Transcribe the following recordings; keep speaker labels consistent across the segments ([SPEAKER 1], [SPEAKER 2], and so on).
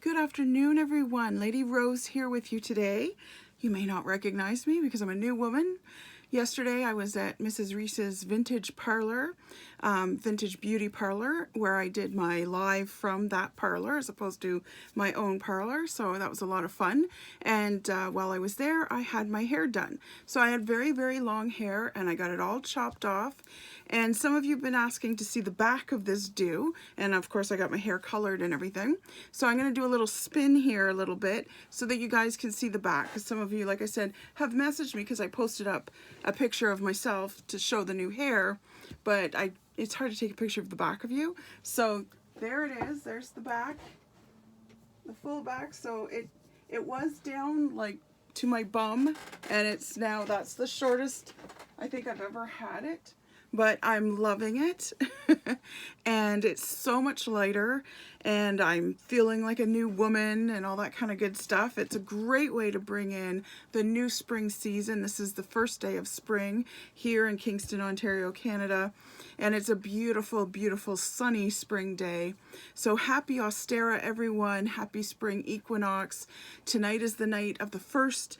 [SPEAKER 1] Good afternoon, everyone. Lady Rose here with you today. You may not recognize me because I'm a new woman. Yesterday I was at Mrs. Reese's Vintage Parlor, Vintage Beauty Parlor, where I did my live from that parlor as opposed to my own parlor. So that was a lot of fun. And while I was there, I had my hair done. So I had very, very long hair and I got it all chopped off. And some of you have been asking to see the back of this do. And of course I got my hair colored and everything. So I'm going to do a little spin here a little bit so that you guys can see the back. Because some of you, like I said, have messaged me because I posted up a picture of myself to show the new hair. But it's hard to take a picture of the back of you. So there it is. There's the back. The full back. So it was down like to my bum. And it's now, that's the shortest I think I've ever had it. But I'm loving it and it's so much lighter and I'm feeling like a new woman and all that kind of good stuff. It's a great way to bring in the new spring season. This is the first day of spring here in Kingston, Ontario, Canada, and it's a beautiful, beautiful sunny spring day. So happy Ostara, everyone. Happy spring equinox. Tonight is the night of the first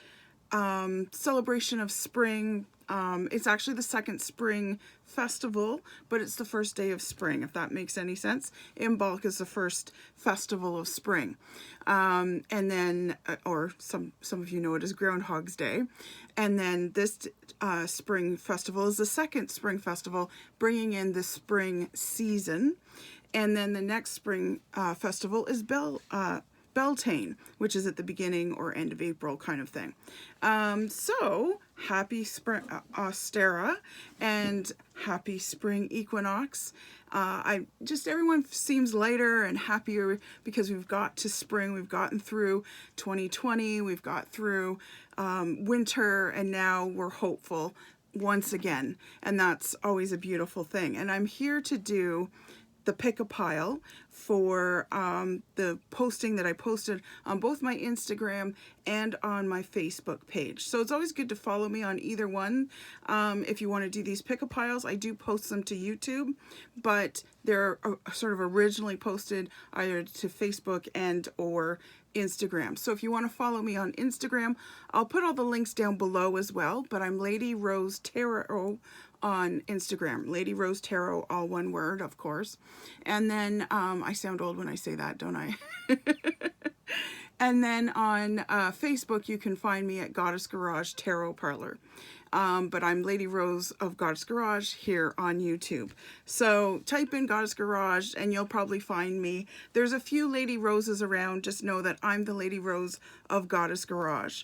[SPEAKER 1] celebration of spring. It's actually the second spring festival, but it's the first day of spring, if that makes any sense. Imbolc is the first festival of spring. And then, or some of you know it as Groundhog's Day. And then this spring festival is the second spring festival, bringing in the spring season. And then the next spring festival is Beltane, which is at the beginning or end of April kind of thing. So happy spring Ostara and happy spring equinox. Everyone seems lighter and happier because we've got to spring. We've gotten through 2020. We've got through winter, and now we're hopeful once again. And that's always a beautiful thing. And I'm here to do the pick a pile for the posting that I posted on both my Instagram and on my Facebook page. So it's always good to follow me on either one. If you want to do these pick a piles, I do post them to YouTube, but they're sort of originally posted either to Facebook and or Instagram. So if you want to follow me on Instagram, I'll put all the links down below as well, but I'm Lady Rose Tarot on Instagram. Lady Rose Tarot, all one word, of course. And then, I sound old when I say that, don't I? And then on Facebook, you can find me at Goddess Garage Tarot Parlor. But I'm Lady Rose of Goddess Garage here on YouTube. So type in Goddess Garage and you'll probably find me. There's a few Lady Roses around. Just know that I'm the Lady Rose of Goddess Garage.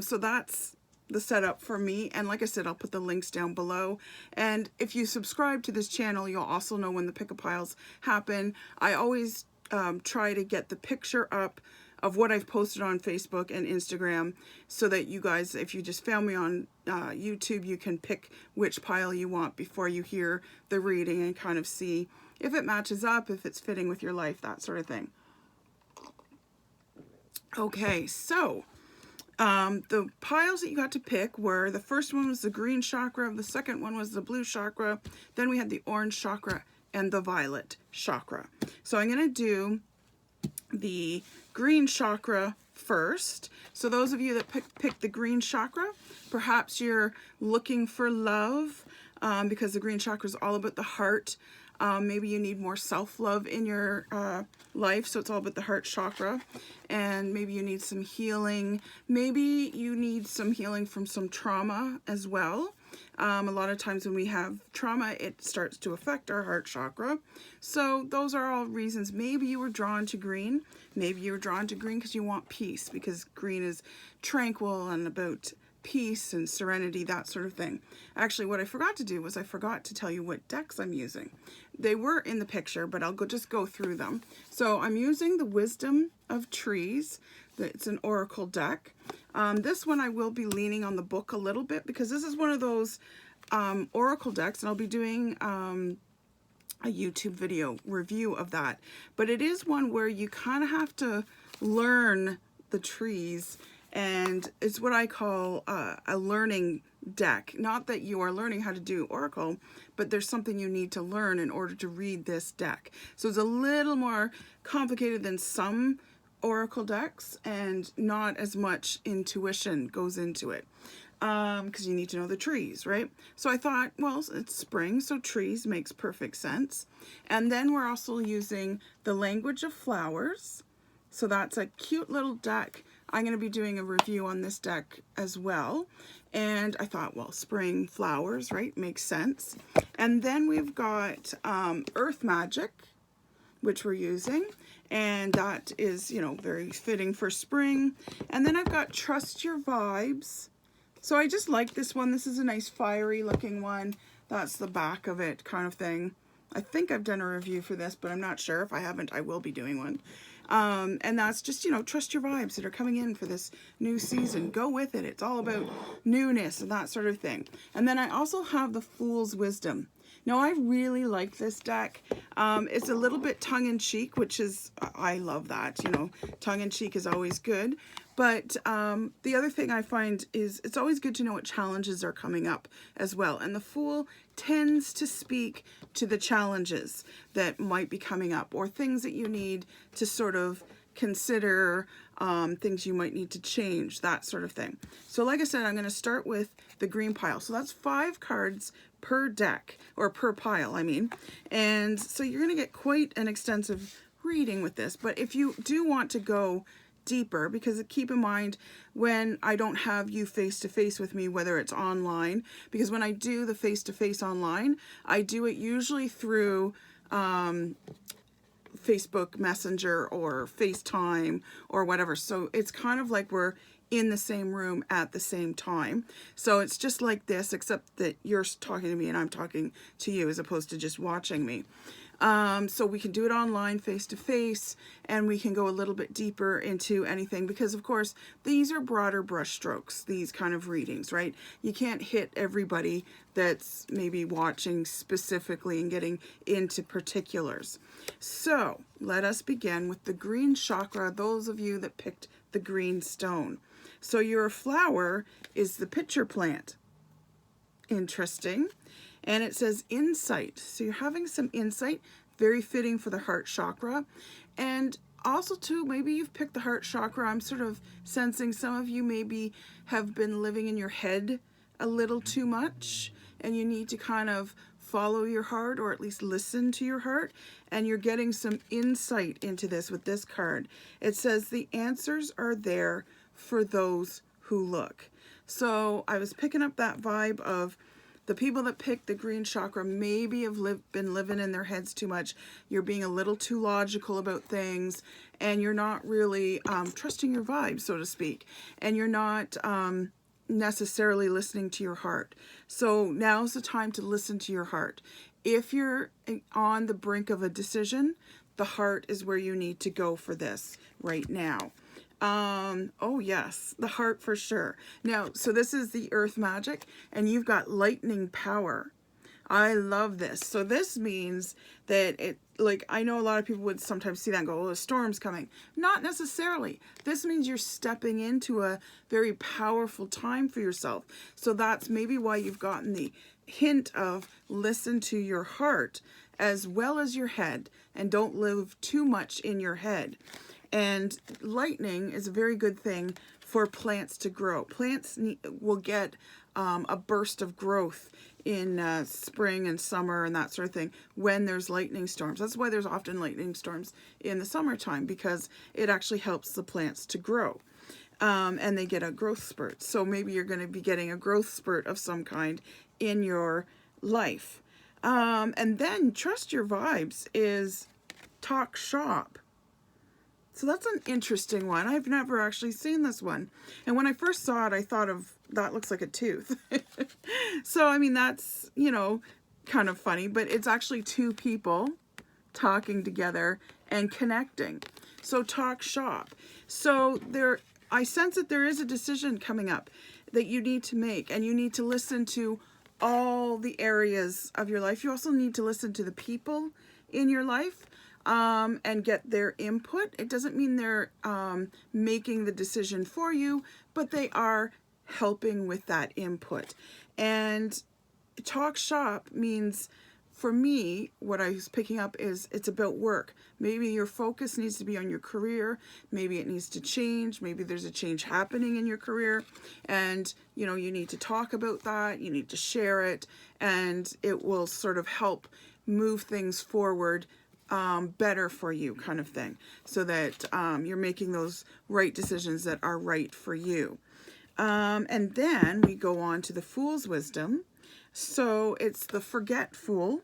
[SPEAKER 1] So that's the setup for me, and like I said, I'll put the links down below. And if you subscribe to this channel, you'll also know when the pick-a-piles happen. I always try to get the picture up of what I've posted on Facebook and Instagram so that you guys, if you just found me on YouTube, you can pick which pile you want before you hear the reading and kind of see if it matches up, if it's fitting with your life, that sort of thing. Okay, so the piles that you got to pick were, the first one was the green chakra, the second one was the blue chakra, then we had the orange chakra and the violet chakra. So I'm going to do the green chakra first. So those of you that picked the green chakra, perhaps you're looking for love because the green chakra is all about the heart. Maybe you need more self-love in your life, so it's all about the heart chakra. And maybe you need some healing. Maybe you need some healing from some trauma as well. A lot of times when we have trauma, it starts to affect our heart chakra. So those are all reasons. Maybe you were drawn to green. Maybe you were drawn to green because you want peace, because green is tranquil and about peace and serenity, that sort of thing. Actually, what I forgot to do was I forgot to tell you what decks I'm using. They were in the picture, but I'll just go through them. So I'm using the Wisdom of Trees. It's an oracle deck. This one I will be leaning on the book a little bit because this is one of those oracle decks, and I'll be doing a YouTube video review of that. But it is one where you kind of have to learn the trees, and it's what I call a learning deck. Not that you are learning how to do oracle, but there's something you need to learn in order to read this deck. So it's a little more complicated than some oracle decks, and not as much intuition goes into it, because you need to know the trees, right? So I thought, well, it's spring, so trees makes perfect sense. And then we're also using the language of flowers. So that's a cute little deck. I'm going to be doing a review on this deck as well. And I thought, well, spring flowers, right? Makes sense. And then we've got Earth Magic, which we're using. And that is, you know, very fitting for spring. And then I've got Trust Your Vibes. So I just like this one. This is a nice fiery looking one. That's the back of it, kind of thing. I think I've done a review for this, but I'm not sure. If I haven't, I will be doing one. And that's just, you know, trust your vibes that are coming in for this new season. Go with it. It's all about newness and that sort of thing. And then I also have the Fool's Wisdom. Now, I really like this deck. It's a little bit tongue-in-cheek, which is, I love that, you know, tongue-in-cheek is always good. But the other thing I find is it's always good to know what challenges are coming up as well. And the Fool tends to speak to the challenges that might be coming up, or things that you need to sort of consider, things you might need to change, that sort of thing. So like I said, I'm going to start with the green pile. So that's 5 cards per deck, or per pile, I mean. And so you're going to get quite an extensive reading with this. But if you do want to go deeper, because keep in mind, when I don't have you face-to-face with me, whether it's online, because when I do the face-to-face online, I do it usually through Facebook Messenger or FaceTime or whatever. So it's kind of like we're in the same room at the same time. So it's just like this, except that you're talking to me and I'm talking to you as opposed to just watching me. So we can do it online, face-to-face, and we can go a little bit deeper into anything, because of course these are broader brush strokes, these kind of readings, right? You can't hit everybody that's maybe watching specifically and getting into particulars. So let us begin with the green chakra, those of you that picked the green stone. So your flower is the pitcher plant. Interesting. And it says insight. So you're having some insight, very fitting for the heart chakra. And also too, maybe you've picked the heart chakra. I'm sort of sensing some of you maybe have been living in your head a little too much, and you need to kind of follow your heart, or at least listen to your heart. And you're getting some insight into this with this card. It says the answers are there for those who look. So I was picking up that vibe of the people that pick the green chakra maybe have been living in their heads too much. You're being a little too logical about things, and you're not really trusting your vibe, so to speak. And you're not necessarily listening to your heart. So now's the time to listen to your heart. If you're on the brink of a decision, the heart is where you need to go for this right now. Oh yes, the heart for sure. Now, so this is the Earth Magic, and you've got lightning power. I love this. So this means that it, like, I know a lot of people would sometimes see that and go, oh, a storm's coming. Not necessarily. This means you're stepping into a very powerful time for yourself. So that's maybe why you've gotten the hint of listen to your heart as well as your head, and don't live too much in your head. And lightning is a very good thing for plants to grow. Plants will get a burst of growth in spring and summer and that sort of thing when there's lightning storms. That's why there's often lightning storms in the summertime, because it actually helps the plants to grow. And they get a growth spurt. So maybe you're going to be getting a growth spurt of some kind in your life. And then Trust Your Vibes is talk shop. So that's an interesting one. I've never actually seen this one. And when I first saw it, I thought of, that looks like a tooth. So, I mean, that's, you know, kind of funny, but it's actually 2 people talking together and connecting. So talk shop. So I sense that there is a decision coming up that you need to make, and you need to listen to all the areas of your life. You also need to listen to the people in your life. And get their input. It doesn't mean they're making the decision for you, but they are helping with that input. And talk shop means for me, what I was picking up is it's about work. Maybe your focus needs to be on your career. Maybe it needs to change. Maybe there's a change happening in your career, and you know, you need to talk about that. You need to share it, and it will sort of help move things forward better for you, kind of thing, so that you're making those right decisions that are right for you. And then we go on to the Fool's Wisdom. So it's the Forget Fool.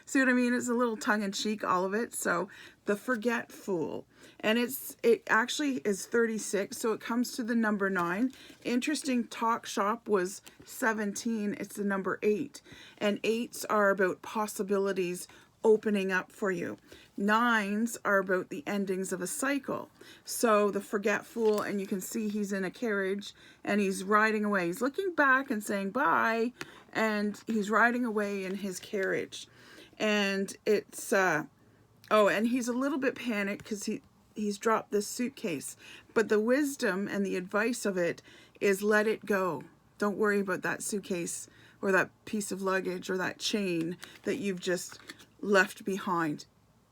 [SPEAKER 1] See what I mean? It's a little tongue-in-cheek, all of it. So the Forget Fool. And it actually is 36, so it comes to the number 9. Interesting, Talk Shop was 17. It's the number 8. And 8s are about possibilities opening up for you. 9s are about the endings of a cycle. So the Forget Fool, and you can see he's in a carriage and he's riding away. He's looking back and saying bye, and he's riding away in his carriage. And it's oh, and he's a little bit panicked because he's dropped this suitcase. But the wisdom and the advice of it is let it go. Don't worry about that suitcase or that piece of luggage or that chain that you've just left behind.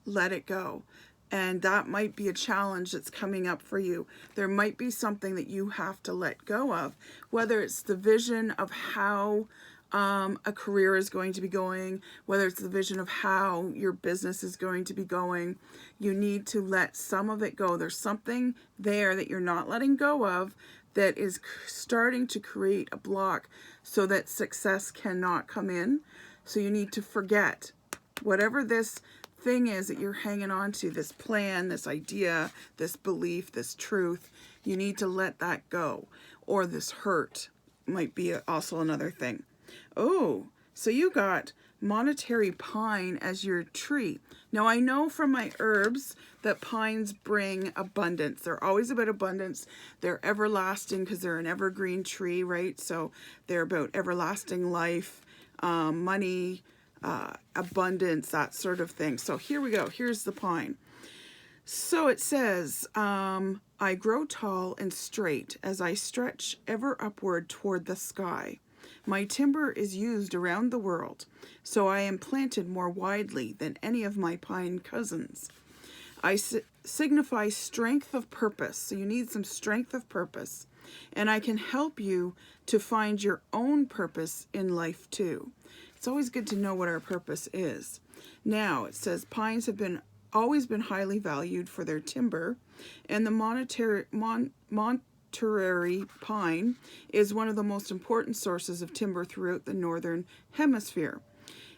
[SPEAKER 1] Let it go. And that might be a challenge that's coming up for you. There might be something that you have to let go of, whether it's the vision of how a career is going to be going, whether it's the vision of how your business is going to be going. You need to let some of it go. There's something there that you're not letting go of that is starting to create a block so that success cannot come in. So you need to forget whatever this thing is that you're hanging on to, this plan, this idea, this belief, this truth. You need to let that go. Or this hurt might be also another thing. Oh, so you got monetary pine as your tree. Now I know from my herbs that pines bring abundance. They're always about abundance. They're everlasting because they're an evergreen tree, right? So they're about everlasting life, money, abundance, that sort of thing. So here we go. Here's the pine. So it says, I grow tall and straight as I stretch ever upward toward the sky. My timber is used around the world, so I am planted more widely than any of my pine cousins. I signify strength of purpose, so you need some strength of purpose, and I can help you to find your own purpose in life too. It's always good to know what our purpose is. Now, it says pines have always been highly valued for their timber, and the Monterey pine is one of the most important sources of timber throughout the northern hemisphere.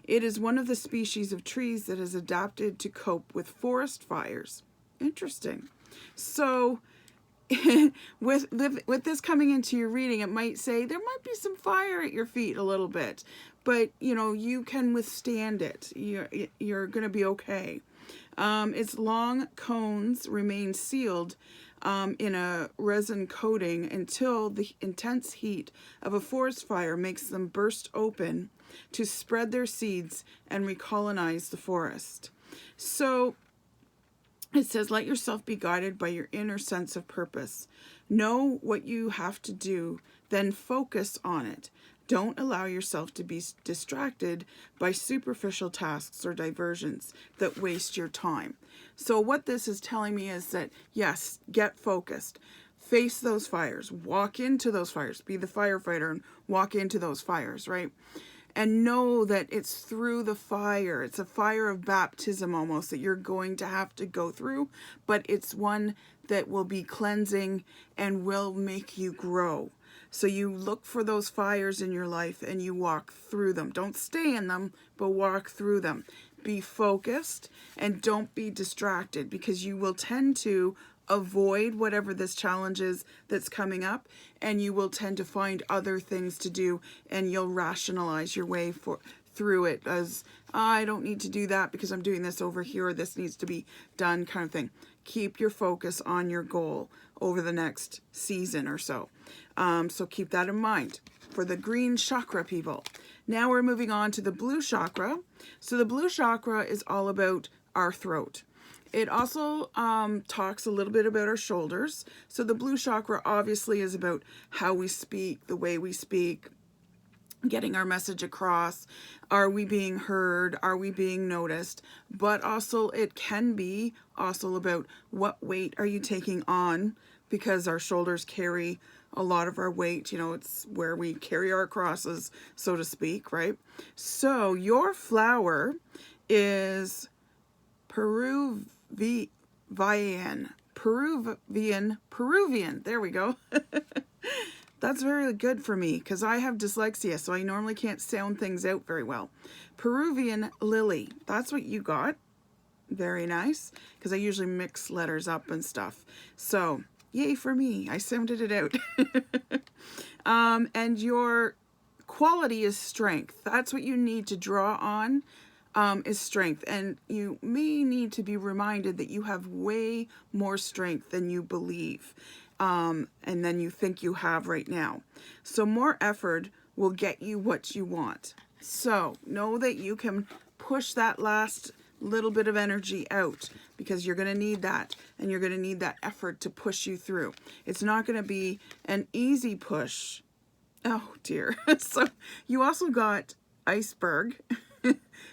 [SPEAKER 1] It is one of the species of trees that has adapted to cope with forest fires. Interesting. So with this coming into your reading, it might say there might be some fire at your feet a little bit, but you know, you can withstand it. You're going to be okay. Its long cones remain sealed in a resin coating until the intense heat of a forest fire makes them burst open to spread their seeds and recolonize the forest. So it says, let yourself be guided by your inner sense of purpose. Know what you have to do, then focus on it. Don't allow yourself to be distracted by superficial tasks or diversions that waste your time. So what this is telling me is that, yes, get focused. Face those fires. Walk into those fires. Be the firefighter and walk into those fires, right? And know that it's through the fire. It's a fire of baptism almost that you're going to have to go through, but it's one that will be cleansing and will make you grow. So you look for those fires in your life and you walk through them. Don't stay in them, but walk through them. Be focused and don't be distracted, because you will tend to avoid whatever this challenge is that's coming up, and you will tend to find other things to do, and you'll rationalize your way through it as, I don't need to do that because I'm doing this over here, or this needs to be done, kind of thing. Keep your focus on your goal over the next season or so. So keep that in mind for the green chakra people. Now we're moving on to the blue chakra. So the blue chakra is all about our throat. It also talks a little bit about our shoulders. So the blue chakra obviously is about how we speak, the way we speak, getting our message across? Are we being heard? Are we being noticed? But also it can be also about what weight are you taking on, because our shoulders carry a lot of our weight. You know, it's where we carry our crosses, so to speak, right? So your flower is Peruvian. There we go. That's very good for me because I have dyslexia, so I normally can't sound things out very well. Peruvian lily. That's what you got. Very nice, because I usually mix letters up and stuff. So, yay for me. I sounded it out. And your quality is strength. That's what you need to draw on, is strength. And you may need to be reminded that you have way more strength than you believe, and then you think you have right now. So more effort will get you what you want. So know that you can push that last little bit of energy out, because you're going to need that, and you're going to need that effort to push you through. It's not going to be an easy push. Oh dear. So you also got iceberg.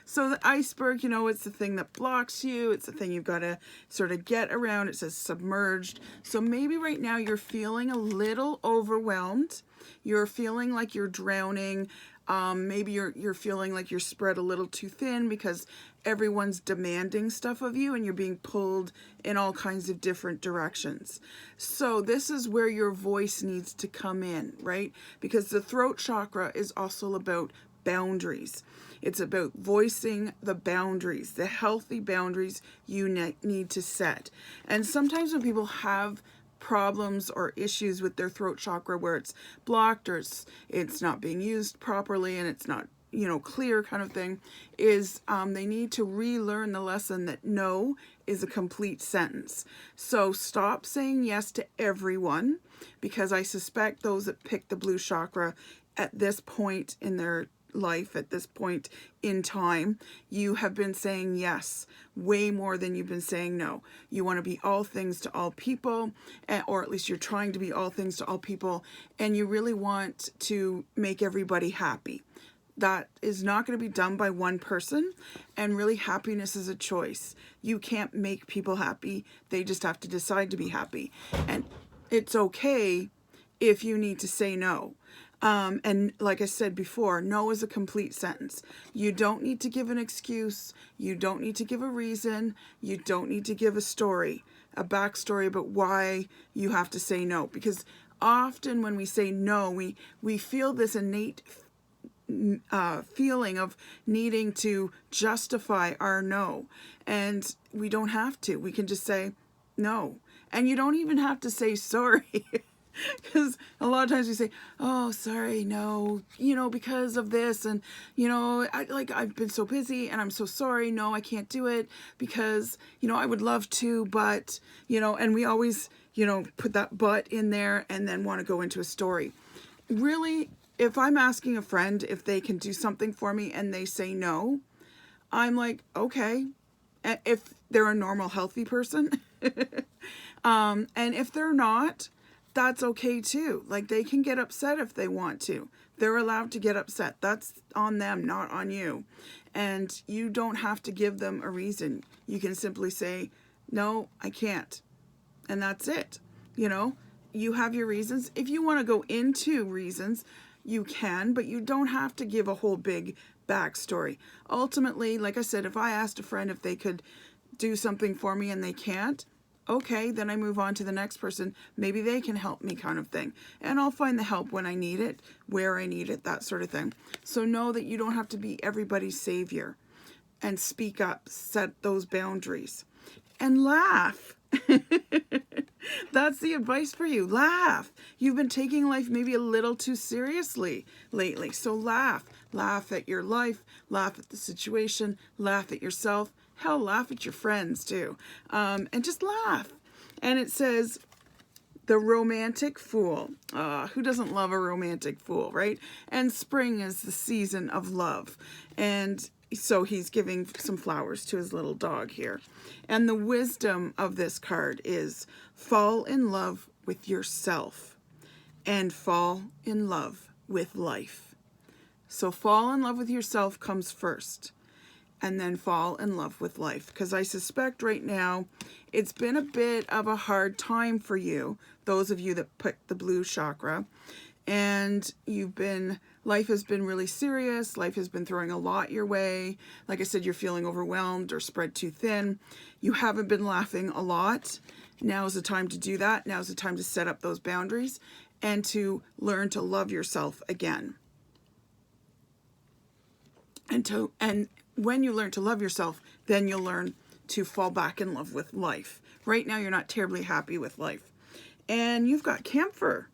[SPEAKER 1] So the iceberg, you know, it's the thing that blocks you. It's the thing you've got to sort of get around. It says submerged. So maybe right now you're feeling a little overwhelmed. You're feeling like you're drowning. Maybe you're feeling like you're spread a little too thin because everyone's demanding stuff of you and you're being pulled in all kinds of different directions. So this is where your voice needs to come in, right? Because the throat chakra is also about boundaries. It's about voicing the boundaries, the healthy boundaries you need to set. And sometimes when people have problems or issues with their throat chakra where it's blocked or it's not being used properly and it's not, you know, clear kind of thing, is they need to relearn the lesson that no is a complete sentence. So stop saying yes to everyone, because I suspect those that pick the blue chakra at this point in their life, at this point in time, you have been saying yes way more than you've been saying no. You want to be all things to all people, or at least you're trying to be all things to all people, and you really want to make everybody happy. That is not going to be done by one person, and really happiness is a choice. You can't make people happy. They just have to decide to be happy. And it's okay if you need to say no. And like I said before, no is a complete sentence. You don't need to give an excuse. You don't need to give a reason. You don't need to give a story, a backstory about why you have to say no. Because often when we say no, we feel this innate feeling of needing to justify our no. And we don't have to. We can just say no. And you don't even have to say sorry. Because a lot of times we say, oh, sorry, no, you know, because of this, and, you know, I've been so busy, and I'm so sorry, no, I can't do it, because, you know, I would love to, but, you know, and we always, you know, put that but in there and then want to go into a story. Really, if I'm asking a friend if they can do something for me and they say no, I'm okay, if they're a normal, healthy person. And if they're not, that's okay too. They can get upset if they want to. They're allowed to get upset. That's on them, not on you. And you don't have to give them a reason. You can simply say, no, I can't. And that's it. You know, you have your reasons. If you want to go into reasons, you can, but you don't have to give a whole big backstory. Ultimately, like I said, if I asked a friend if they could do something for me and they can't, okay, then I move on to the next person. Maybe they can help me, kind of thing. And I'll find the help when I need it, where I need it, that sort of thing. So know that you don't have to be everybody's savior. And speak up, set those boundaries. And laugh. That's the advice for you. Laugh. You've been taking life maybe a little too seriously lately. So laugh. Laugh at your life. Laugh at the situation. Laugh at yourself. Hell, laugh at your friends too. And just laugh. And it says, the romantic fool. Who doesn't love a romantic fool, right? And spring is the season of love. And so he's giving some flowers to his little dog here. And the wisdom of this card is fall in love with yourself and fall in love with life. So fall in love with yourself comes first, and then fall in love with life. Because I suspect right now it's been a bit of a hard time for you, those of you that picked the blue chakra, and life has been really serious. Life has been throwing a lot your way. Like I said, you're feeling overwhelmed or spread too thin. You haven't been laughing a lot. Now is the time to do that. Now is the time to set up those boundaries and to learn to love yourself again. And when you learn to love yourself, then you'll learn to fall back in love with life. Right now, you're not terribly happy with life. And you've got camphor.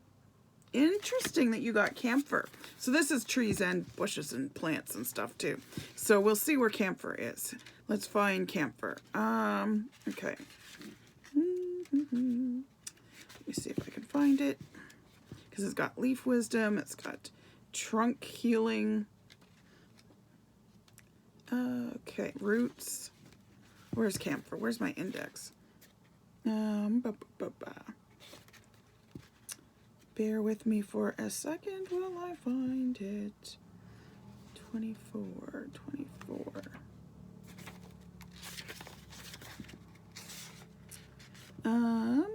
[SPEAKER 1] Interesting that you got camphor. So this is trees and bushes and plants and stuff too. So we'll see where camphor is. Let's find camphor. Okay. Let me see if I can find it. Because it's got leaf wisdom. It's got trunk healing. Okay, roots. Where's camphor? Where's my index? Bear with me for a second while I find it. 24. No,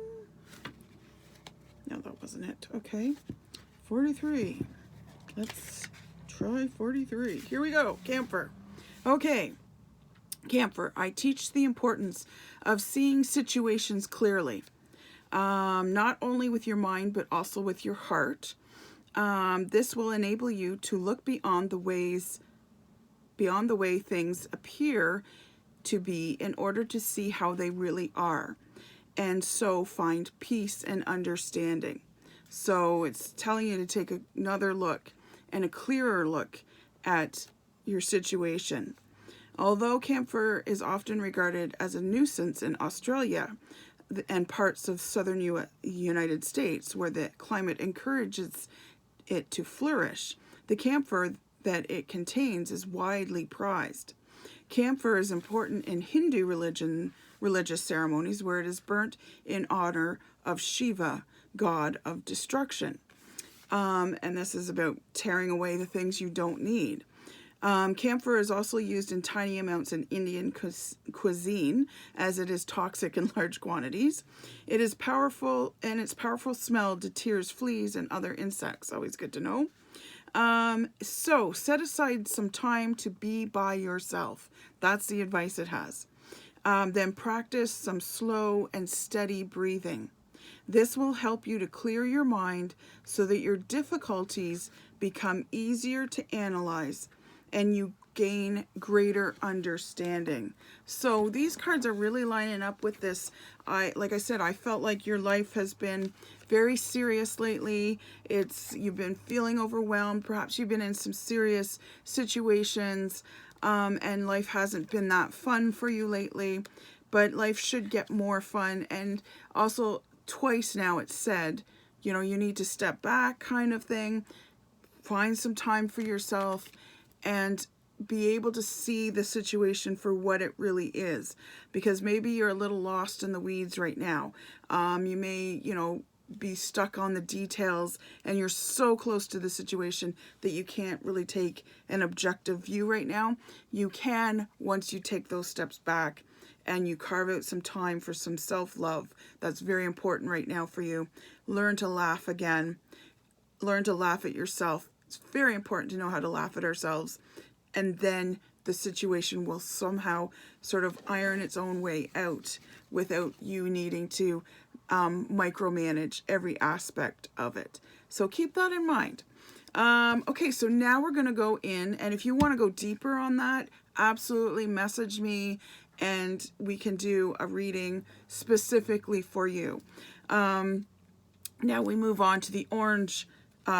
[SPEAKER 1] that wasn't it. Okay. 43. Let's try 43. Here we go. Camphor. Okay. Camphor. I teach the importance of seeing situations clearly. Not only with your mind, but also with your heart. This will enable you to look beyond the way things appear to be in order to see how they really are, and so find peace and understanding. So it's telling you to take another look and a clearer look at your situation. Although camphor is often regarded as a nuisance in Australia and parts of southern United States where the climate encourages it to flourish, the camphor that it contains is widely prized. Camphor is important in Hindu religious ceremonies where it is burnt in honor of Shiva, god of destruction. And this is about tearing away the things you don't need. Camphor is also used in tiny amounts in Indian cuisine, as it is toxic in large quantities. It is powerful, and its powerful smell deters fleas and other insects. Always good to know. So set aside some time to be by yourself. That's the advice it has. Then practice some slow and steady breathing. This will help you to clear your mind so that your difficulties become easier to analyze and you gain greater understanding. So these cards are really lining up with this. Like I said, I felt like your life has been very serious lately. You've been feeling overwhelmed. Perhaps you've been in some serious situations, and life hasn't been that fun for you lately. But life should get more fun. And also, twice now it's said, you need to step back, kind of thing. Find some time for yourself and be able to see the situation for what it really is, because maybe you're a little lost in the weeds right now. You may, be stuck on the details, and you're so close to the situation that you can't really take an objective view right now. You can once you take those steps back and you carve out some time for some self-love. That's very important right now for you. Learn to laugh again. Learn to laugh at yourself. It's very important to know how to laugh at ourselves, and then the situation will somehow sort of iron its own way out without you needing to micromanage every aspect of it. So keep that in mind. Okay, so now we're going to go in, and if you want to go deeper on that, absolutely message me and we can do a reading specifically for you. Now we move on to the orange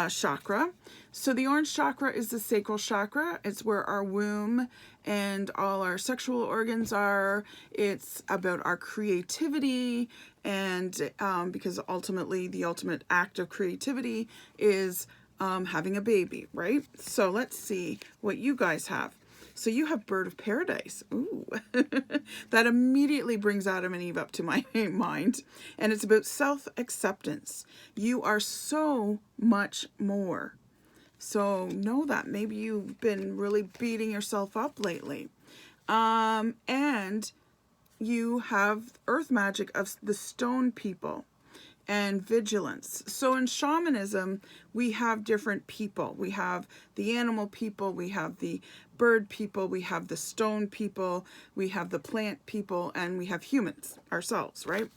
[SPEAKER 1] chakra. So the orange chakra is the sacral chakra. It's where our womb and all our sexual organs are. It's about our creativity, and because ultimately the ultimate act of creativity is having a baby, right? So let's see what you guys have. So you have bird of paradise. Ooh, that immediately brings Adam and Eve up to my mind. And it's about self-acceptance. You are so much more So know that. Maybe you've been really beating yourself up lately. And you have earth magic of the stone people and vigilance. So in shamanism, we have different people. We have the animal people, we have the bird people, we have the stone people, we have the plant people, and we have humans ourselves, right?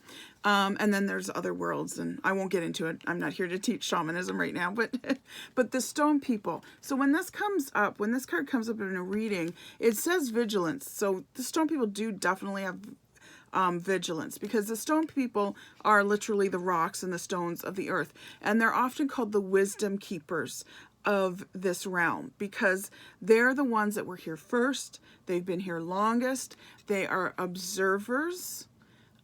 [SPEAKER 1] And then there's other worlds, and I won't get into it. I'm not here to teach shamanism right now, but the stone people. So when this comes up, when this card comes up in a reading, it says vigilance. So the stone people do definitely have vigilance, because the stone people are literally the rocks and the stones of the earth, and they're often called the wisdom keepers of this realm, because they're the ones that were here first. They've been here longest. They are observers.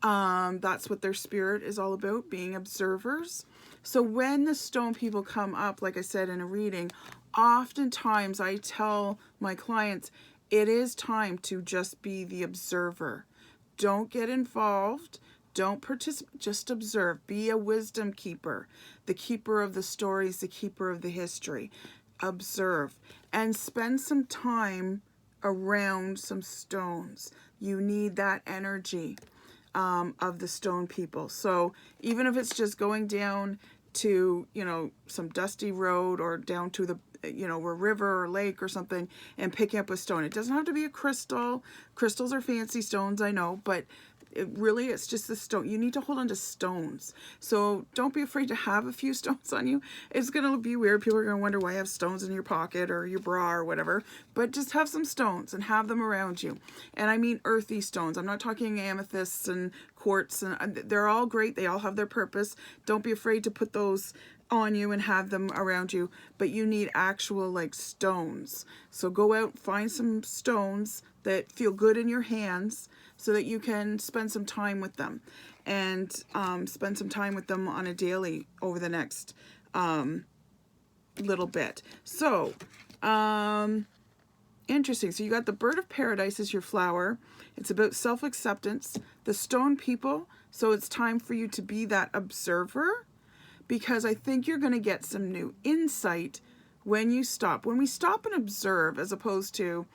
[SPEAKER 1] That's what their spirit is all about, being observers. So when the stone people come up, like I said in a reading, oftentimes I tell my clients, it is time to just be the observer. Don't get involved. Don't participate. Just observe. Be a wisdom keeper. The keeper of the stories, the keeper of the history. Observe. And spend some time around some stones. You need that energy of the stone people. So even if it's just going down to, some dusty road, or down to the, a river or lake or something, and picking up a stone. It doesn't have to be a crystal. Crystals are fancy stones, I know, but it's just the stone. You need to hold on to stones. So don't be afraid to have a few stones on you. It's going to be weird. People are going to wonder why you have stones in your pocket or your bra or whatever. But just have some stones and have them around you. And I mean earthy stones. I'm not talking amethysts and quartz. And they're all great. They all have their purpose. Don't be afraid to put those on you and have them around you, but you need actual stones. So go out, find some stones that feel good in your hands, so that you can spend some time with them, and spend some time with them on a daily over the next little bit. So interesting. So you got the bird of paradise as your flower. It's about self-acceptance. The stone people, so it's time for you to be that observer, because I think you're going to get some new insight when you stop. When we stop and observe, as opposed to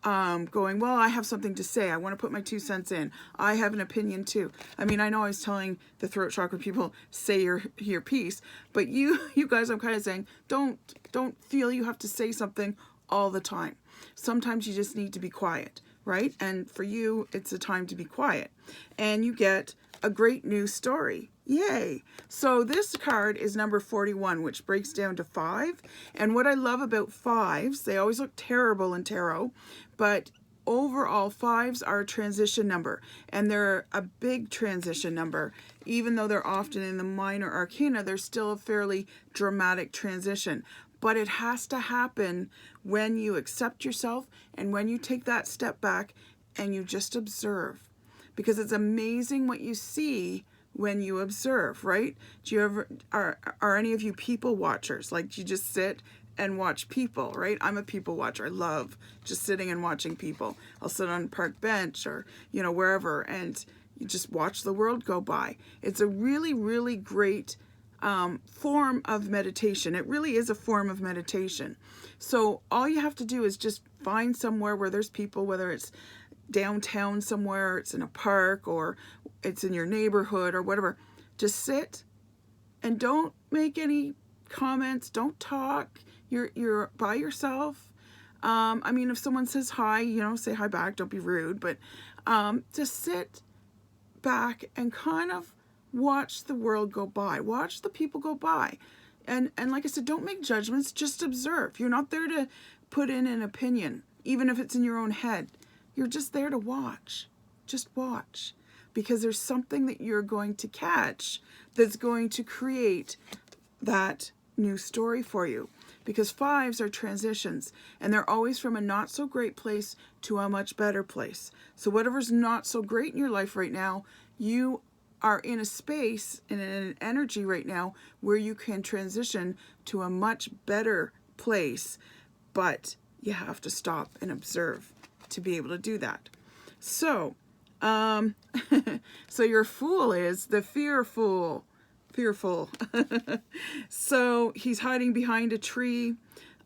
[SPEAKER 1] going, well, I have something to say. I want to put my 2 cents in. I have an opinion too. I mean, I know I was telling the throat chakra people, say your piece, but you guys, I'm kind of saying, don't feel you have to say something all the time. Sometimes you just need to be quiet, right? And for you, it's a time to be quiet. And you get a great new story. Yay. So this card is number 41, which breaks down to 5. And what I love about 5s, they always look terrible in tarot, but overall 5s are a transition number, and they're a big transition number. Even though they're often in the minor arcana, they're still a fairly dramatic transition. But it has to happen when you accept yourself and when you take that step back and you just observe. Because it's amazing what you see when you observe, right? Do you ever, are any of you people watchers? Like, you just sit and watch people, right? I'm a people watcher. I love just sitting and watching people. I'll sit on a park bench or, wherever, and you just watch the world go by. It's a really, really great form of meditation. It really is a form of meditation. So all you have to do is just find somewhere where there's people, whether it's downtown somewhere, it's in a park, or it's in your neighborhood or whatever. Just sit and don't make any comments. Don't talk. You're by yourself. I mean, if someone says hi, say hi back. Don't be rude, but just sit back and kind of watch the world go by. Watch the people go by. And like I said, don't make judgments. Just observe. You're not there to put in an opinion, even if it's in your own head. You're just there to watch. Just watch. Because there's something that you're going to catch that's going to create that new story for you. Because 5s are transitions, and they're always from a not so great place to a much better place. So whatever's not so great in your life right now, you are in a space and in an energy right now where you can transition to a much better place. But you have to stop and observe to be able to do that. So, so your fool is the fearful. So he's hiding behind a tree.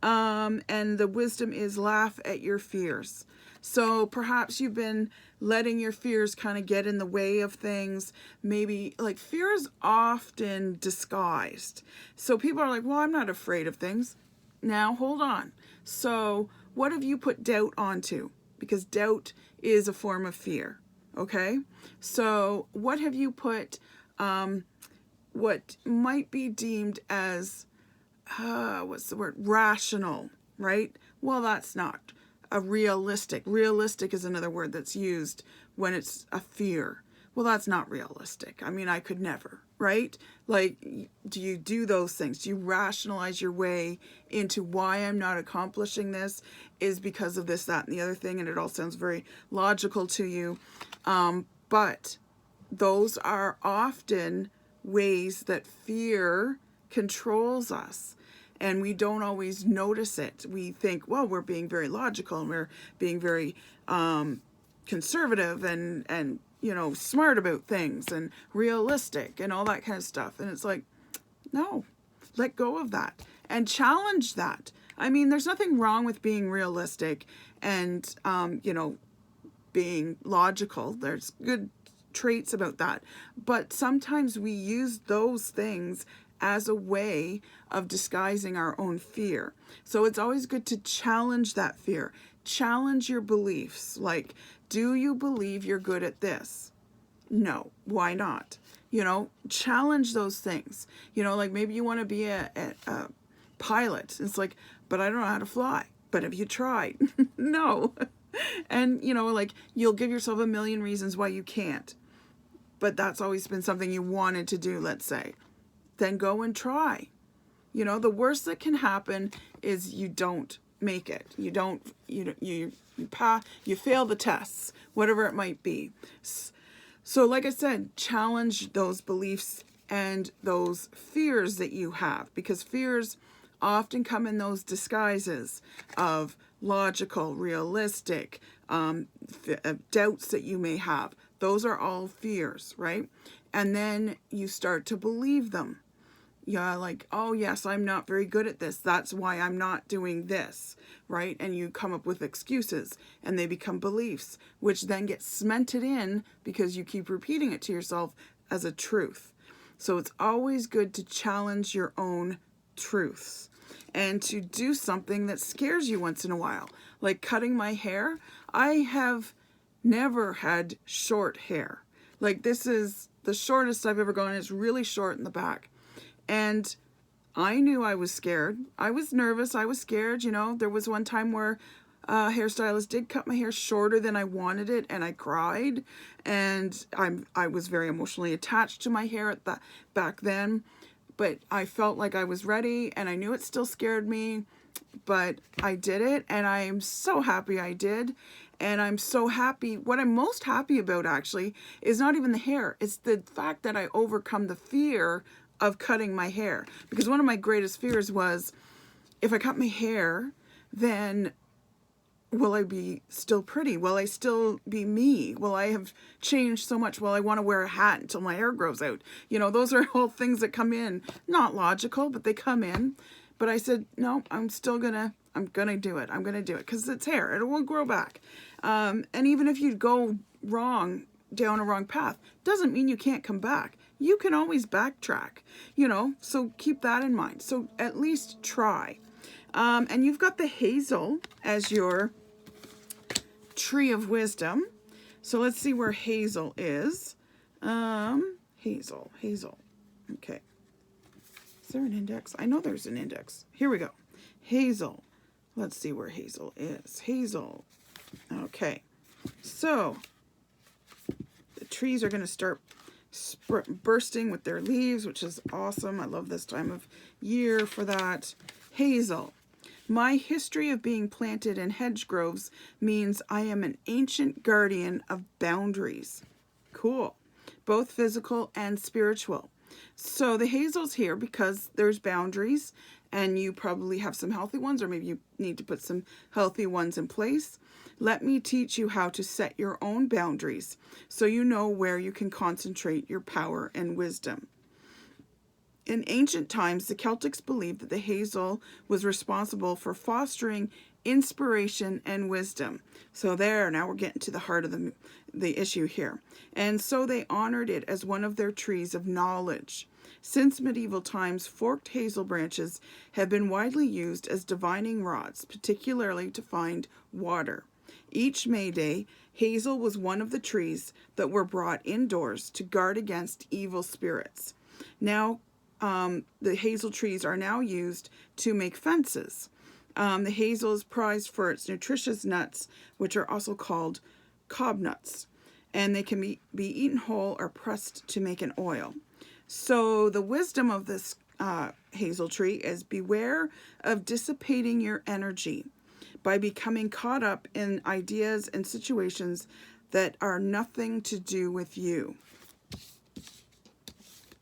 [SPEAKER 1] And the wisdom is laugh at your fears. So perhaps you've been letting your fears kind of get in the way of things. Maybe like fear is often disguised. So people are like, well, I'm not afraid of things. Now, hold on. So what have you put doubt onto? Because doubt is a form of fear. Okay? So what have you put, what might be deemed as, what's the word? Rational, right? Well, that's not a realistic. Realistic is another word that's used when it's a fear. Well, that's not realistic. I mean, I could never, right? Like, do you do those things? Do you rationalize your way into why I'm not accomplishing this is because of this, that, and the other thing, and it all sounds very logical to you. But those are often ways that fear controls us. And we don't always notice it. We think, well, we're being very logical and we're being very conservative and you know, smart about things and realistic and all that kind of stuff. And it's like, no, let go of that and challenge that. I mean, there's nothing wrong with being realistic and, you know, being logical. There's good traits about that. But sometimes we use those things as a way of disguising our own fear. So it's always good to challenge that fear. Challenge your beliefs. Like, do you believe you're good at this? No. Why not? You know, challenge those things. You know, like maybe you want to be a pilot. It's like, but I don't know how to fly. But have you tried? No. And, you know, like you'll give yourself a million reasons why you can't. But that's always been something you wanted to do, let's say. Then go and try. You know, the worst that can happen is you don't make it. You fail the tests, whatever it might be. So like I said, challenge those beliefs and those fears that you have, because fears often come in those disguises of logical, realistic, doubts that you may have. Those are all fears, right? And then you start to believe them. Yeah, like, oh yes, I'm not very good at this. That's why I'm not doing this, right? And you come up with excuses and they become beliefs, which then get cemented in because you keep repeating it to yourself as a truth. So it's always good to challenge your own truths and to do something that scares you once in a while. Like cutting my hair. I have never had short hair. Like this is the shortest I've ever gone. It's really short in the back. And I knew I was scared. I was nervous. I was scared. You know, there was one time where a hairstylist did cut my hair shorter than I wanted it, and I cried. And I was very emotionally attached to my hair back then. But I felt like I was ready, and I knew it still scared me. But I did it, and I am so happy I did. And I'm so happy. What I'm most happy about, actually, is not even the hair. It's the fact that I overcome the fear of cutting my hair. Because one of my greatest fears was, if I cut my hair, then will I be still pretty? Will I still be me? Will I have changed so much? Will I want to wear a hat until my hair grows out? You know, those are all things that come in. Not logical, but they come in. But I said, no, I'm gonna do it. I'm gonna do it because it's hair. It won't grow back. And even if you go wrong, down a wrong path, doesn't mean you can't come back. You can always backtrack, you know, so keep that in mind. So at least try. And you've got the hazel as your tree of wisdom. So let's see where hazel is. Hazel. Okay. Is there an index? I know there's an index. Here we go. Hazel. Let's see where hazel is. Hazel. Okay. So the trees are going to start bursting with their leaves, which is awesome. I love this time of year for that. Hazel. My history of being planted in hedge groves means I am an ancient guardian of boundaries. Cool. Both physical and spiritual. So the hazel's here because there's boundaries, and you probably have some healthy ones, or maybe you need to put some healthy ones in place. Let me teach you how to set your own boundaries so you know where you can concentrate your power and wisdom. In ancient times, the Celtics believed that the hazel was responsible for fostering inspiration and wisdom. So now we're getting to the heart of the issue here. And so they honored it as one of their trees of knowledge. Since medieval times, forked hazel branches have been widely used as divining rods, particularly to find water. Each May Day, hazel was one of the trees that were brought indoors to guard against evil spirits. Now, the hazel trees are now used to make fences. The hazel is prized for its nutritious nuts, which are also called cob nuts, and they can be eaten whole or pressed to make an oil. So the wisdom of this hazel tree is beware of dissipating your energy by becoming caught up in ideas and situations that are nothing to do with you.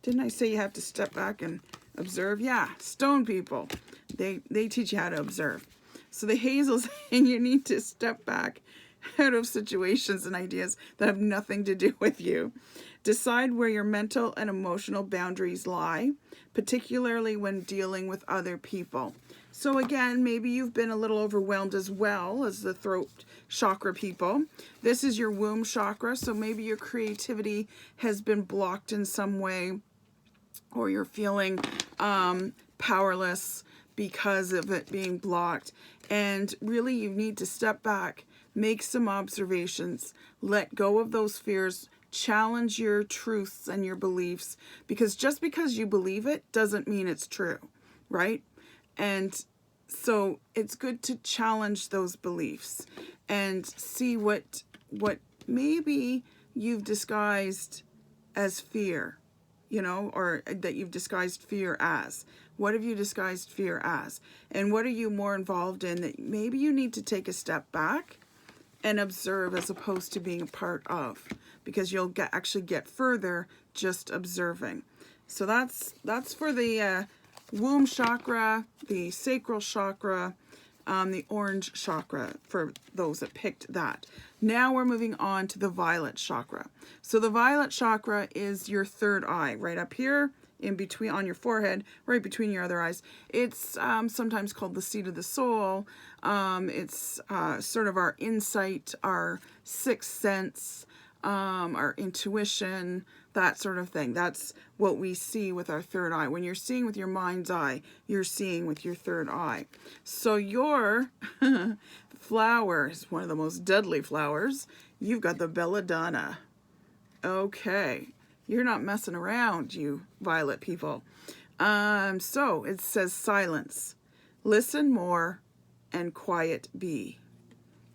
[SPEAKER 1] Didn't I say you have to step back and observe? Yeah, stone people, they teach you how to observe. So the hazel's saying you need to step back out of situations and ideas that have nothing to do with you. Decide where your mental and emotional boundaries lie, particularly when dealing with other people. So again, maybe you've been a little overwhelmed as well as the throat chakra people. This is your womb chakra, so maybe your creativity has been blocked in some way, or you're feeling powerless because of it being blocked. And really you need to step back, make some observations, let go of those fears, challenge your truths and your beliefs, because just because you believe it doesn't mean it's true, right? And so it's good to challenge those beliefs and see what maybe you've disguised as fear, you know, or that you've disguised fear as. What have you disguised fear as? And what are you more involved in that maybe you need to take a step back and observe as opposed to being a part of, because you'll actually get further just observing. So that's for the womb chakra, the sacral chakra, the orange chakra, for those that picked that. Now we're moving on to the violet chakra. So the violet chakra is your third eye, right up here in between, on your forehead, right between your other eyes. It's sometimes called the seat of the soul. It's sort of our insight, our sixth sense, our intuition, that sort of thing. That's what we see with our third eye. When you're seeing with your mind's eye, you're seeing with your third eye. So your flower is one of the most deadly flowers. You've got the belladonna. Okay. You're not messing around, you violet people. So it says silence. Listen more and quiet be.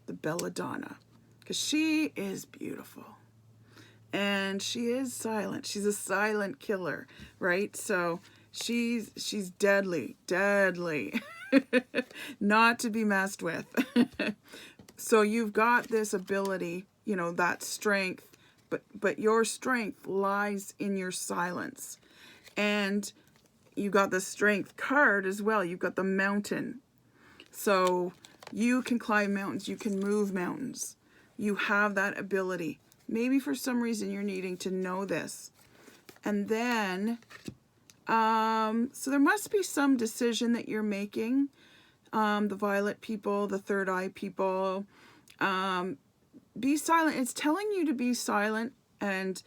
[SPEAKER 1] The belladonna. Because she is beautiful. And she is silent. She's a silent killer, right? So she's deadly, deadly. Not to be messed with. So you've got this ability, you know, that strength, but your strength lies in your silence. And you got the strength card as well. You've got the mountain. So you can climb mountains, you can move mountains. You have that ability. Maybe for some reason you're needing to know this. And then, so there must be some decision that you're making. The violet people, the third eye people, be silent. It's telling you to be silent, and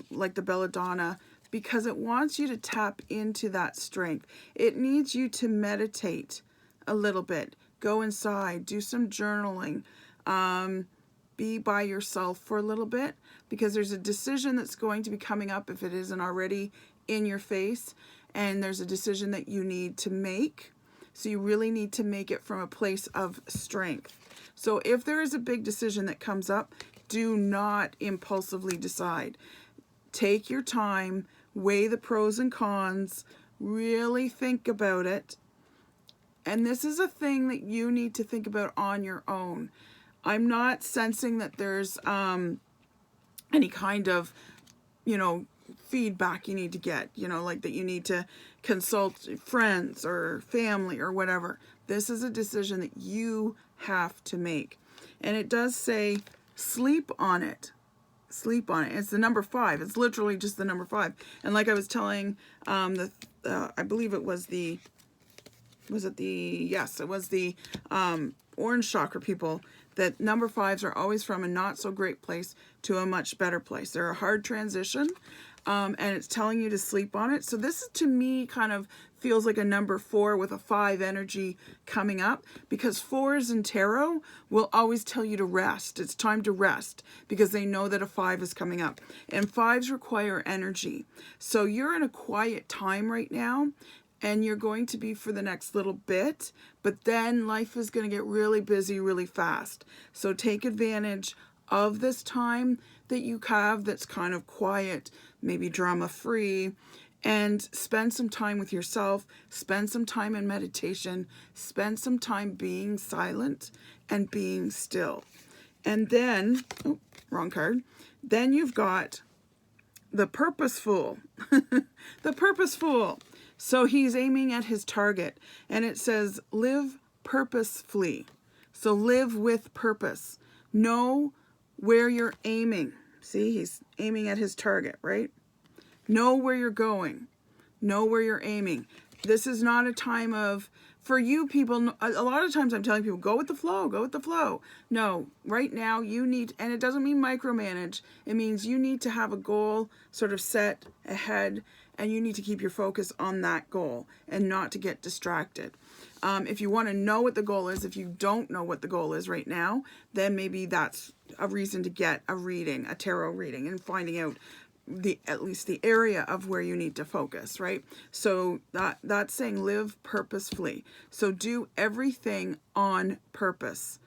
[SPEAKER 1] like the belladonna, because it wants you to tap into that strength. It needs you to meditate a little bit. Go inside, do some journaling, be by yourself for a little bit, because there's a decision that's going to be coming up if it isn't already in your face, and there's a decision that you need to make. So you really need to make it from a place of strength. So if there is a big decision that comes up, do not impulsively decide. Take your time, weigh the pros and cons, really think about it. And this is a thing that you need to think about on your own. I'm not sensing that there's any kind of, you know, feedback you need to get, you know, like that you need to consult friends or family or whatever. This is a decision that you have to make. And it does say sleep on it. sleep on it. It's the number 5. It's literally just the number 5. And like I was telling I believe it was the, yes, it was the orange chakra people, that number 5s are always from a not so great place to a much better place. They're a hard transition, and it's telling you to sleep on it. So this to me kind of feels like a number 4 with a 5 energy coming up, because 4s in tarot will always tell you to rest. It's time to rest because they know that a 5 is coming up, and 5s require energy. So you're in a quiet time right now, and you're going to be for the next little bit, but then life is going to get really busy really fast. So take advantage of this time that you have that's kind of quiet, maybe drama free, and spend some time with yourself, spend some time in meditation, spend some time being silent and being still. And then, oh, wrong card. Then you've got the purposeful. The purposeful. So he's aiming at his target, and it says live purposefully. So live with purpose. Know where you're aiming. See, he's aiming at his target, right? Know where you're going. Know where you're aiming. This is not a time of, for you people, a lot of times I'm telling people, go with the flow, go with the flow. No, right now you need, and it doesn't mean micromanage. It means you need to have a goal sort of set ahead, and you need to keep your focus on that goal and not to get distracted. If you want to know what the goal is, if you don't know what the goal is right now, then maybe that's a reason to get a reading, a tarot reading, and finding out at least the area of where you need to focus, right? So that's saying live purposefully. So do everything on purpose,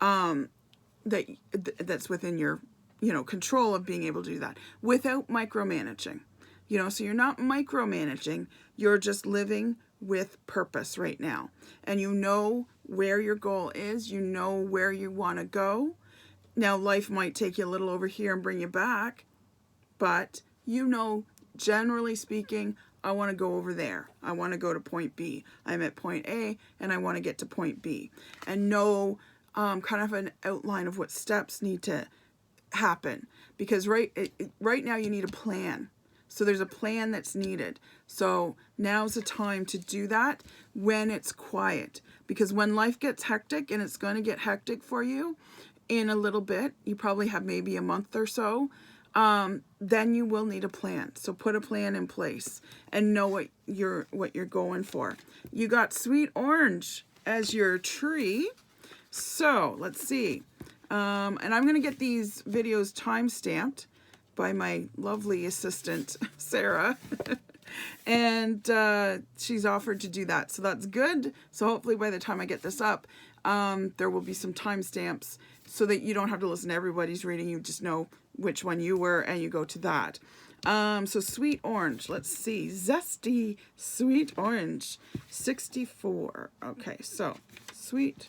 [SPEAKER 1] that's within your, control of being able to do that without micromanaging. So you're not micromanaging, you're just living with purpose right now. And you know where your goal is, you know where you want to go. Now life might take you a little over here and bring you back, but generally speaking, I want to go over there. I want to go to point B. I'm at point A and I want to get to point B. And know kind of an outline of what steps need to happen. Because right now you need a plan. So there's a plan that's needed. So now's the time to do that when it's quiet. Because when life gets hectic, and it's going to get hectic for you in a little bit, you probably have maybe a month or so, then you will need a plan. So put a plan in place and know what you're going for. You got sweet orange as your tree. So let's see. And I'm going to get these videos time-stamped by my lovely assistant, Sarah. And she's offered to do that. So that's good. So hopefully by the time I get this up, there will be some timestamps so that you don't have to listen to everybody's reading. You just know which one you were and you go to that. So sweet orange. Let's see. Zesty sweet orange. 64. Okay, so sweet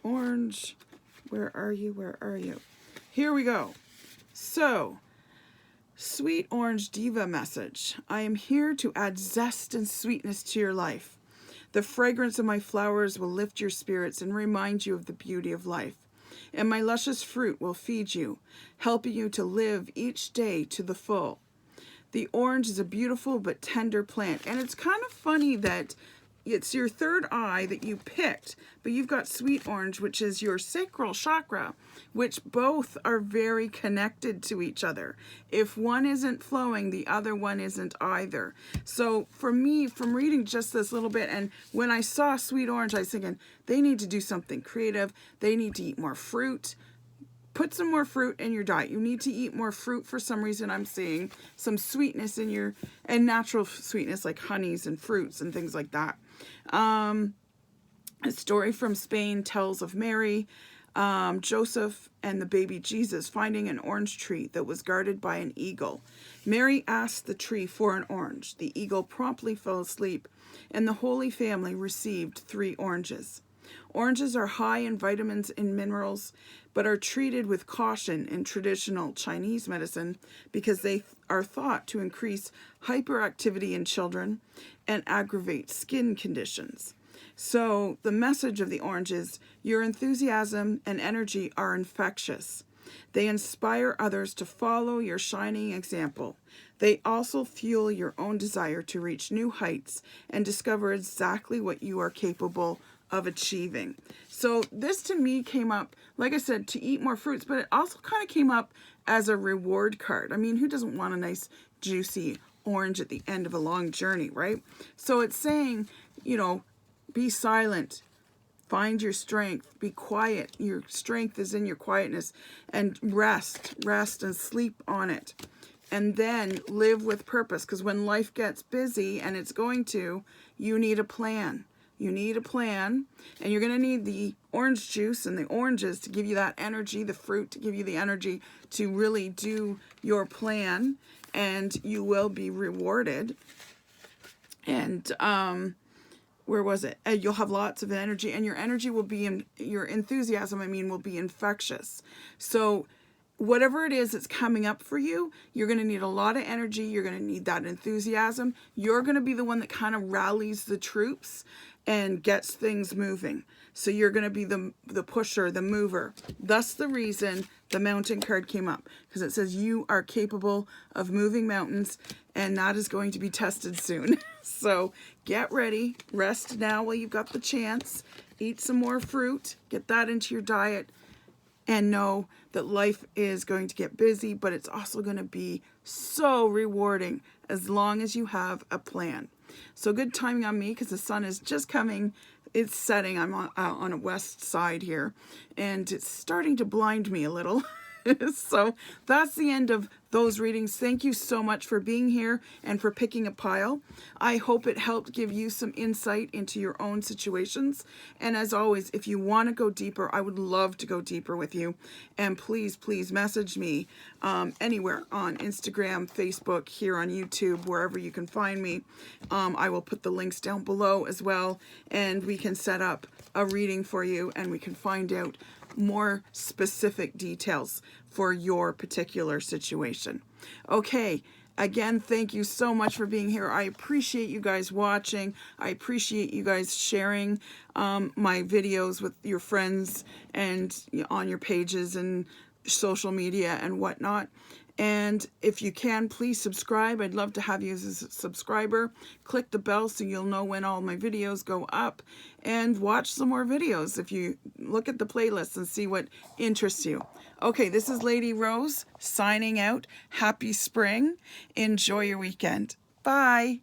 [SPEAKER 1] orange. Where are you? Where are you? Here we go. So, sweet orange diva message. I am here to add zest and sweetness to your life. The fragrance of my flowers will lift your spirits and remind you of the beauty of life. And my luscious fruit will feed you, helping you to live each day to the full. The orange is a beautiful but tender plant. And it's kind of funny that it's your third eye that you picked, but you've got sweet orange, which is your sacral chakra, which both are very connected to each other. If one isn't flowing, the other one isn't either. So for me, from reading just this little bit, and when I saw sweet orange, I was thinking, they need to do something creative. They need to eat more fruit. Put some more fruit in your diet. You need to eat more fruit. For some reason, I'm seeing some sweetness in your, and natural sweetness like honeys and fruits and things like that. A story from Spain tells of Mary, Joseph, and the baby Jesus finding an orange tree that was guarded by an eagle. Mary asked the tree for an orange. The eagle promptly fell asleep, and the Holy Family received 3 oranges. Oranges are high in vitamins and minerals, but are treated with caution in traditional Chinese medicine because they are thought to increase hyperactivity in children and aggravate skin conditions. So the message of the orange is your enthusiasm and energy are infectious. They inspire others to follow your shining example. They also fuel your own desire to reach new heights and discover exactly what you are capable of achieving. So this to me came up, like I said, to eat more fruits, but it also kind of came up as a reward card. I mean, who doesn't want a nice juicy orange at the end of a long journey, right? So it's saying, you know, be silent, find your strength, be quiet. Your strength is in your quietness, and rest and sleep on it. And then live with purpose, because when life gets busy, and it's going to, you need a plan. You need a plan, and you're going to need the orange juice and the oranges to give you that energy, the fruit to give you the energy to really do your plan, and you will be rewarded. And where was it? You'll have lots of energy, and your energy will be, your enthusiasm, I mean, will be infectious. So whatever it is that's coming up for you, you're going to need a lot of energy. You're going to need that enthusiasm. You're going to be the one that kind of rallies the troops and gets things moving. So you're going to be the pusher, the mover. Thus the reason the mountain card came up, because it says you are capable of moving mountains, and that is going to be tested soon. So get ready, rest now while you've got the chance, eat some more fruit, get that into your diet, and know that life is going to get busy, but it's also going to be so rewarding as long as you have a plan. So good timing on me, because the sun is just coming. It's setting. I'm on a west side here, and it's starting to blind me a little. So that's the end of those readings. Thank you so much for being here and for picking a pile. I hope it helped give you some insight into your own situations. And as always, if you want to go deeper, I would love to go deeper with you. And please, please message me anywhere on Instagram, Facebook, here on YouTube, wherever you can find me. I will put the links down below as well, and we can set up a reading for you, and we can find out more specific details for your particular situation. Okay, again, thank you so much for being here. I appreciate you guys watching. I appreciate you guys sharing my videos with your friends and on your pages and social media and whatnot. And if you can, please subscribe. I'd love to have you as a subscriber. Click the bell so you'll know when all my videos go up. And watch some more videos if you look at the playlist and see what interests you. Okay, this is Lady Rose signing out. Happy spring. Enjoy your weekend. Bye.